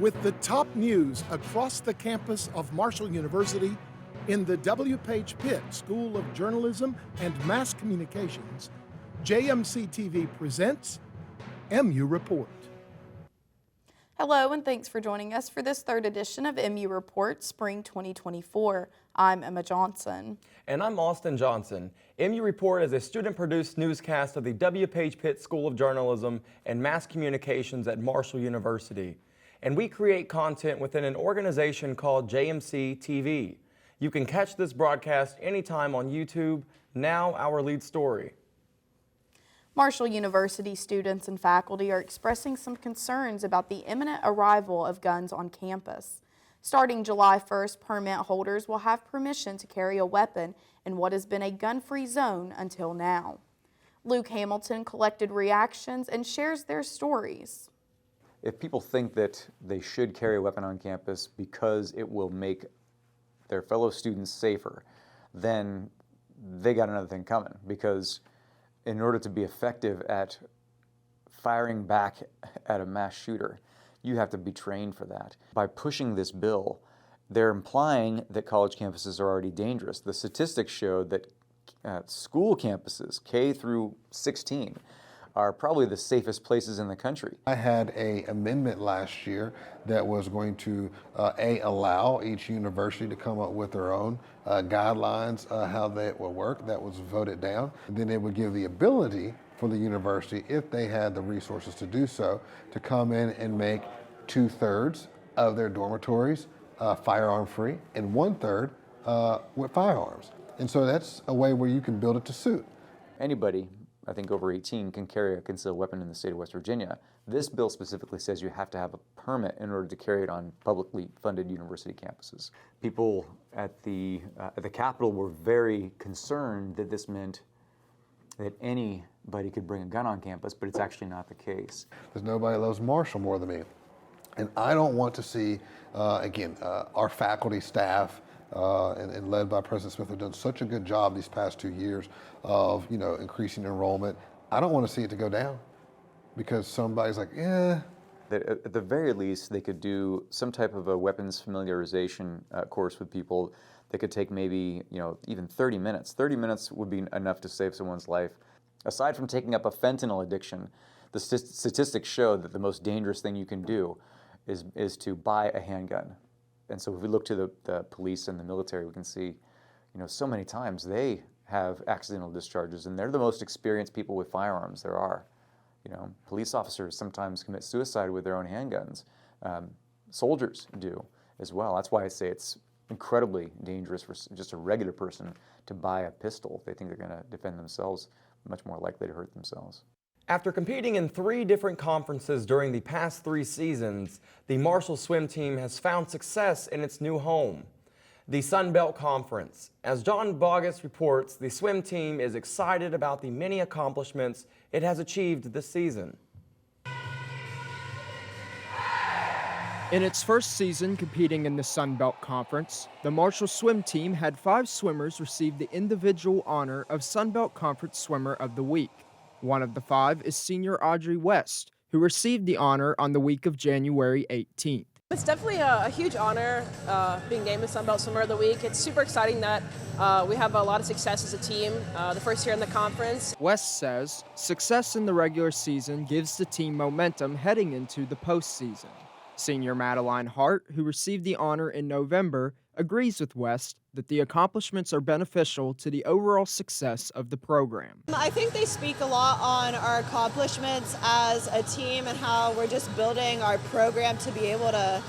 with the top news across the campus of Marshall University in the W. Page Pitt School of Journalism and Mass Communications, JMC TV presents MU Report. Hello and thanks for joining us for this third edition of MU Report Spring 2024. I'm Emma Johnson. And I'm Austin Johnson. MU Report is a student-produced newscast of the W. Page Pitt School of Journalism and Mass Communications at Marshall University. And we create content within an organization called JMC TV. You can catch this broadcast anytime on YouTube. Now, our lead story. Marshall University students and faculty are expressing some concerns about the imminent arrival of guns on campus. Starting July 1st, permit holders will have permission to carry a weapon in what has been a gun-free zone until now. Luke Hamilton collected reactions and shares their stories. If people think that they should carry a weapon on campus because it will make their fellow students safer, then they got another thing coming, because in order to be effective at firing back at a mass shooter, you have to be trained for that. By pushing this bill, they're implying that college campuses are already dangerous. The statistics show that school campuses, K through 16, are probably the safest places in the country. I had an amendment last year that was going to allow each university to come up with their own guidelines, how that will work. That was voted down. And then it would give the ability for the university, if they had the resources to do so, to come in and make 2/3 of their dormitories firearm free and 1/3 with firearms. And so that's a way where you can build it to suit. Anybody, I think over 18, can carry a concealed weapon in the state of West Virginia. This bill specifically says you have to have a permit in order to carry it on publicly funded university campuses. People at the Capitol were very concerned that this meant that anybody could bring a gun on campus, but it's actually not the case. There's nobody that loves Marshall more than me. And I don't want to see, our faculty, staff, and led by President Smith have done such a good job these past 2 years of, increasing enrollment. I don't want to see it to go down because somebody's like, yeah. That at the very least, they could do some type of a weapons familiarization course with people. They could take maybe, even 30 minutes. 30 minutes would be enough to save someone's life. Aside from taking up a fentanyl addiction, the statistics show that the most dangerous thing you can do is to buy a handgun. And so if we look to the police and the military, we can see, so many times they have accidental discharges, and they're the most experienced people with firearms there are. Police officers sometimes commit suicide with their own handguns. Soldiers do as well. That's why I say it's incredibly dangerous for just a regular person to buy a pistol. If they think they're going to defend themselves, much more likely to hurt themselves. After competing in 3 different conferences during the past 3 seasons, the Marshall swim team has found success in its new home, the Sun Belt Conference. As John Bogus reports, the swim team is excited about the many accomplishments it has achieved this season. In its first season competing in the Sun Belt Conference, the Marshall swim team had 5 swimmers receive the individual honor of Sun Belt Conference Swimmer of the Week. One of the 5 is senior Audrey West, who received the honor on the week of January 18th. It's definitely a huge honor being named the Sun Belt Swimmer of the Week. It's super exciting that we have a lot of success as a team, the first year in the conference. West says success in the regular season gives the team momentum heading into the postseason. Senior Madeline Hart, who received the honor in November, agrees with West that the accomplishments are beneficial to the overall success of the program. I think they speak a lot on our accomplishments as a team and how we're just building our program to be able to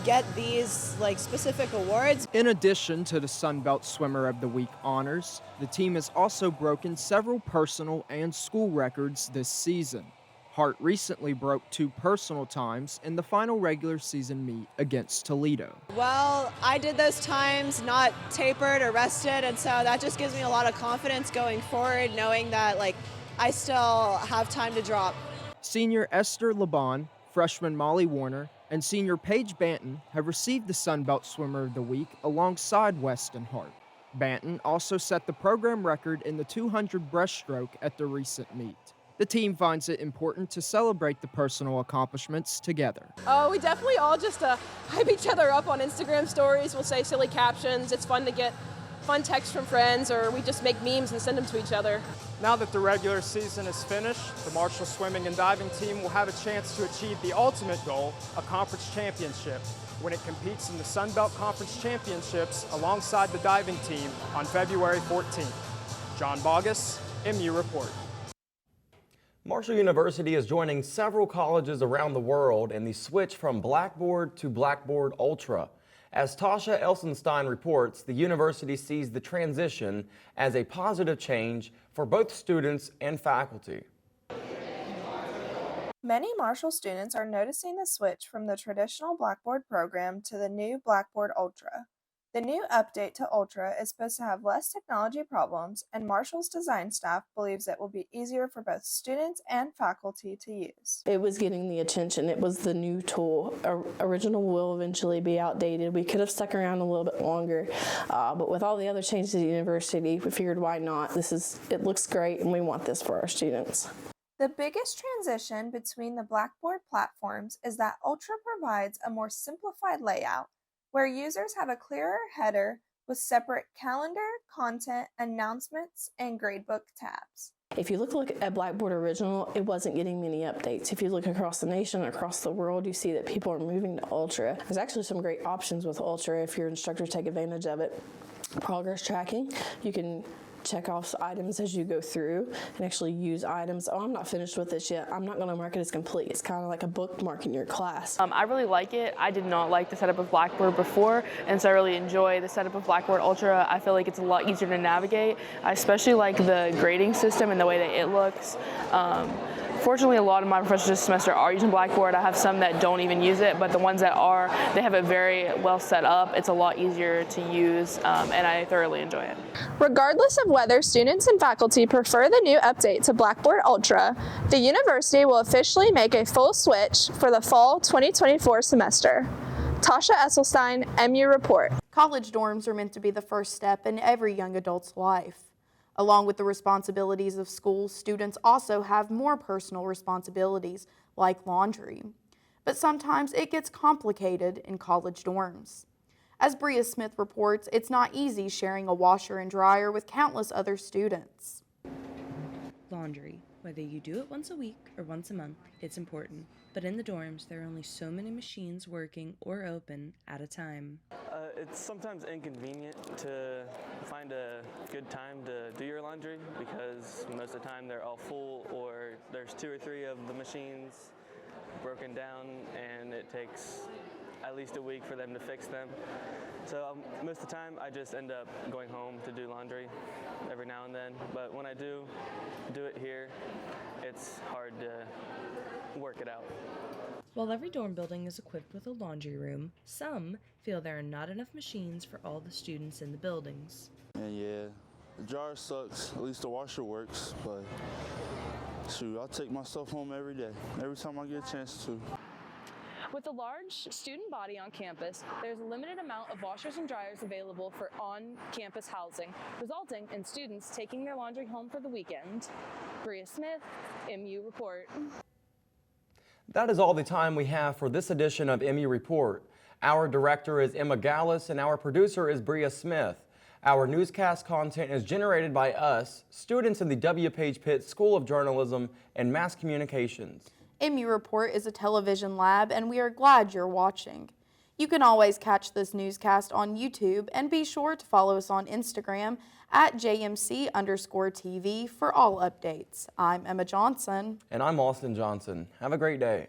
get these specific awards. In addition to the Sun Belt Swimmer of the Week honors, the team has also broken several personal and school records this season. Hart recently broke 2 personal times in the final regular season meet against Toledo. Well, I did those times not tapered or rested, and so that just gives me a lot of confidence going forward, knowing that I still have time to drop. Senior Esther Laban, freshman Molly Warner, and senior Paige Banton have received the Sun Belt Swimmer of the Week alongside West and Hart. Banton also set the program record in the 200 breaststroke at the recent meet. The team finds it important to celebrate the personal accomplishments together. Oh, we definitely all just hype each other up on Instagram stories. We'll say silly captions. It's fun to get fun texts from friends, or we just make memes and send them to each other. Now that the regular season is finished, the Marshall swimming and diving team will have a chance to achieve the ultimate goal, a conference championship, when it competes in the Sun Belt Conference Championships alongside the diving team on February 14th. John Bogus, MU Report. Marshall University is joining several colleges around the world in the switch from Blackboard to Blackboard Ultra. As Tasha Elsenstein reports, the university sees the transition as a positive change for both students and faculty. Many Marshall students are noticing the switch from the traditional Blackboard program to the new Blackboard Ultra. The new update to Ultra is supposed to have less technology problems, and Marshall's design staff believes it will be easier for both students and faculty to use. It was getting the attention. It was the new tool. Original will eventually be outdated. We could have stuck around a little bit longer, but with all the other changes to the university, we figured why not? It looks great, and we want this for our students. The biggest transition between the Blackboard platforms is that Ultra provides a more simplified layout, where users have a clearer header with separate calendar, content, announcements, and gradebook tabs. If you look at Blackboard Original, it wasn't getting many updates. If you look across the nation, across the world, you see that people are moving to Ultra. There's actually some great options with Ultra if your instructors take advantage of it. Progress tracking, you can check off items as you go through and actually use items. Oh, I'm not finished with this yet. I'm not going to mark it as complete. It's kind of like a bookmark in your class. I really like it. I did not like the setup of Blackboard before, and so I really enjoy the setup of Blackboard Ultra. I feel like it's a lot easier to navigate. I especially like the grading system and the way that it looks. Fortunately, a lot of my professors this semester are using Blackboard. I have some that don't even use it, but the ones that are, they have it very well set up. It's a lot easier to use, and I thoroughly enjoy it. Regardless of whether students and faculty prefer the new update to Blackboard Ultra, the university will officially make a full switch for the fall 2024 semester. Tasha Esselstein, MU Report. College dorms are meant to be the first step in every young adult's life. Along with the responsibilities of school, students also have more personal responsibilities like laundry. But sometimes it gets complicated in college dorms. As Brea Smith reports, it's not easy sharing a washer and dryer with countless other students. Laundry. Whether you do it once a week or once a month, it's important. But in the dorms, there are only so many machines working or open at a time. It's sometimes inconvenient to find a good time to do your laundry because most of the time they're all full or there's 2 or 3 of the machines broken down and it takes at least a week for them to fix them. So most of the time I just end up going home to do laundry every now and then. But when I do it here, it's hard to work it out. While every dorm building is equipped with a laundry room, some feel there are not enough machines for all the students in the buildings. Yeah, the dryer sucks. At least the washer works, but shoot, I take my stuff home every day, every time I get a chance to. With a large student body on campus, there's a limited amount of washers and dryers available for on-campus housing, resulting in students taking their laundry home for the weekend. Brea Smith, MU Report. That is all the time we have for this edition of MU Report. Our director is Emma Gallus and our producer is Brea Smith. Our newscast content is generated by us, students in the W. Page Pitt School of Journalism and Mass Communications. MU Report is a television lab and we are glad you're watching. You can always catch this newscast on YouTube and be sure to follow us on Instagram at JMC_TV for all updates. I'm Emma Johnson. And I'm Austin Johnson. Have a great day.